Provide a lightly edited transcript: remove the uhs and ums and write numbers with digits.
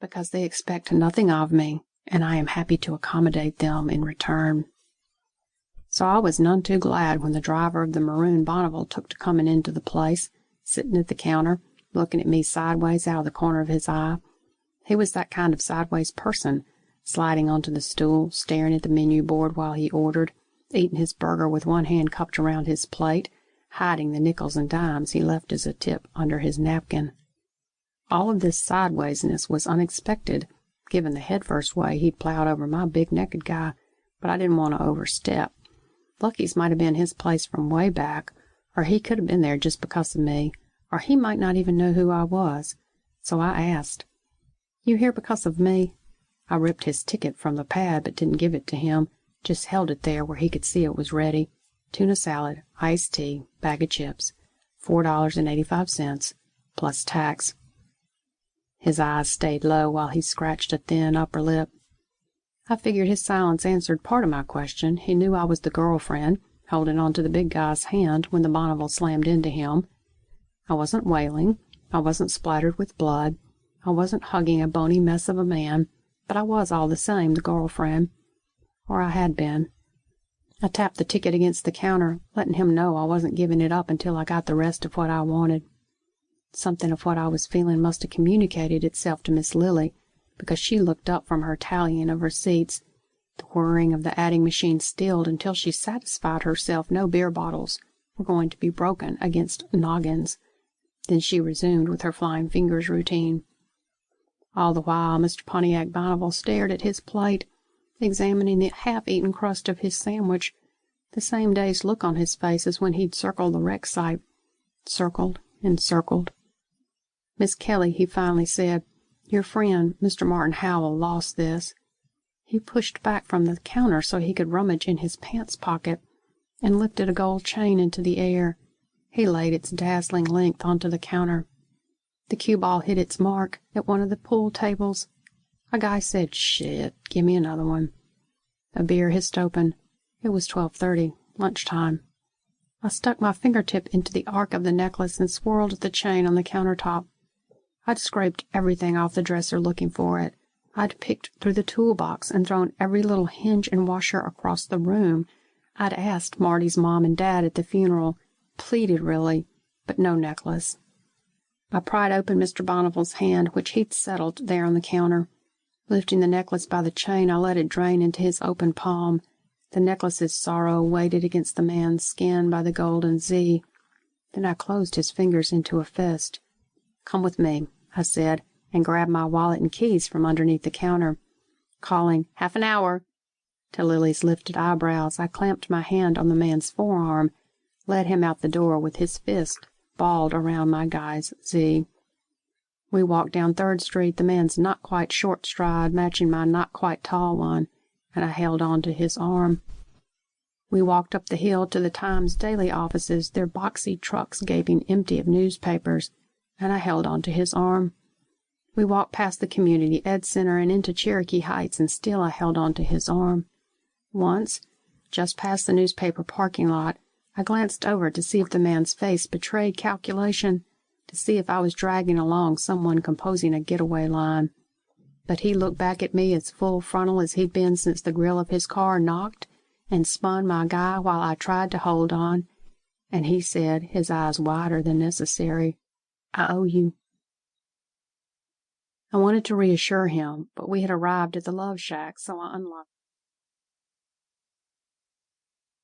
because they expect nothing of me, and I am happy to accommodate them in return. So I was none too glad when the driver of the maroon Bonneville took to coming into the place, sitting at the counter, looking at me sideways out of the corner of his eye. He was that kind of sideways person, sliding onto the stool, staring at the menu board while he ordered, eating his burger with one hand cupped around his plate, hiding the nickels and dimes he left as a tip under his napkin. All of this sidewaysness was unexpected, given the headfirst way he'd plowed over my big naked guy, but I didn't want to overstep. Lucky's might have been his place from way back, or he could have been there just because of me, or he might not even know who I was. So I asked, "You here because of me?" I ripped his ticket from the pad but didn't give it to him, just held it there where he could see it was ready. Tuna salad, iced tea, bag of chips, $4.85, plus tax. His eyes stayed low while he scratched a thin upper lip. I figured his silence answered part of my question. He knew I was the girlfriend, holding on to the big guy's hand when the Bonneville slammed into him. I wasn't wailing. I wasn't splattered with blood. I wasn't hugging a bony mess of a man, but I was all the same the girlfriend. Or I had been. I tapped the ticket against the counter, letting him know I wasn't giving it up until I got the rest of what I wanted. Something of what I was feeling must have communicated itself to Miss Lily, because she looked up from her tallying of receipts. The whirring of the adding machine stilled until she satisfied herself no beer bottles were going to be broken against noggins. Then she resumed with her flying fingers routine. All the while Mr. Pontiac Bonneville stared at his plate, examining the half-eaten crust of his sandwich, the same dazed look on his face as when he'd circled the wreck site. Circled and circled. "Miss Kelly," he finally said, "your friend, Mr. Martin Howell, lost this." He pushed back from the counter so he could rummage in his pants pocket, and lifted a gold chain into the air. He laid its dazzling length onto the counter. The cue ball hit its mark at one of the pool tables. A guy said, "Shit, give me another one." A beer hissed open. It was 12:30, lunchtime. I stuck my fingertip into the arc of the necklace and swirled the chain on the countertop. I'd scraped everything off the dresser looking for it. I'd picked through the toolbox and thrown every little hinge and washer across the room. I'd asked Marty's mom and dad at the funeral, pleaded really, but no necklace. I pried open Mr. Bonneville's hand, which he'd settled there on the counter. Lifting the necklace by the chain, I let it drain into his open palm. The necklace's sorrow weighted against the man's skin by the golden Z. Then I closed his fingers into a fist. "Come with me," I said, and grabbed my wallet and keys from underneath the counter. Calling, "Half an hour!" to Lily's lifted eyebrows, I clamped my hand on the man's forearm, led him out the door with his fist balled around my guy's Z. We walked down 3rd Street, the man's not-quite-short stride matching my not-quite-tall one, and I held on to his arm. We walked up the hill to the Times Daily offices, their boxy trucks gaping empty of newspapers, and I held on to his arm. We walked past the Community Ed Center and into Cherokee Heights, and still I held on to his arm. Once, just past the newspaper parking lot, I glanced over to see if the man's face betrayed calculation, to see if I was dragging along someone composing a getaway line. But he looked back at me as full frontal as he'd been since the grill of his car knocked and spun my guy while I tried to hold on, and he said, his eyes wider than necessary, "I owe you." I wanted to reassure him, but we had arrived at the Love Shack, so I unlocked